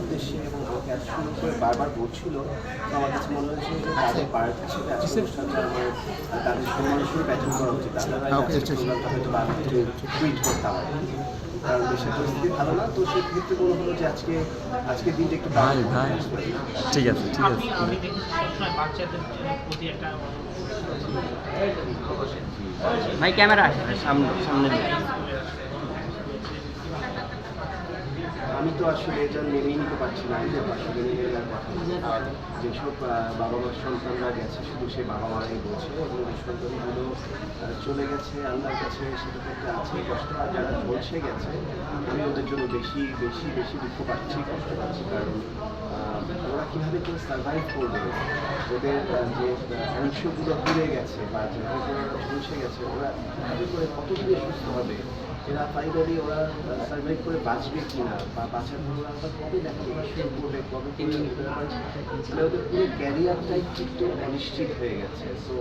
উদ্দেশ্যে এবং আমাকে এত সুন্দর করে বারবার বলছিল, তো আমার কাছে মনে হয়েছে যে তাদের পার্ট হিসেবে আজকে অনুষ্ঠানটা আমার তাদের সম্মান হিসেবে প্যাটার্ন করা উচিত। প্রোগ্রামটা হয়তো বা আমি একটু টুইট করতাম আর কি, কারণ দেশের পরিস্থিতি ভালো না। তো সেই ক্ষেত্রে মনে হলো যে আজকের দিনটা একটু ভাই ঠিক আছে ঠিক আছে। আমি দেখি সবসময় বাচ্চাদের প্রতি একটা ভাই ক্যামেরা আসে সামনে সামনে দিয়ে। আমি তো আসলে এটা মেনেই নিতে পারছি না যে আসলে মেনে নেওয়ার কথা। আর যেসব বাবা মার সন্তানরা গেছে শুধু সে বাবা মারাই বলছে, এবং এই সন্তানগুলো চলে গেছে আল্লাহর কাছে, সেটা থেকে আছে কষ্ট। আর যারা বলছে গেছে, আমি ওদের জন্য বেশি বেশি বেশি দুঃখ পাচ্ছি, কষ্ট পাচ্ছি। কারণ ওরা কীভাবে কেউ সার্ভাইভ করবে, ওদের যে অংশগুলো পুড়ে গেছে বা যেভাবে করে ওরা ঝলসে গেছে, ওরা কীভাবে করে কতদিনে সুস্থ হবে, এরা ফাইনালি ওরা সার্ভাইভ করে বাঁচবে কিনা, বা বাঁচার পর ওরা আবার কবে লেখাপড়া শুরু করবে, কবে করে ওদের পুরো ক্যারিয়ারটাই কিন্তু অনিশ্চিত হয়ে গেছে। সো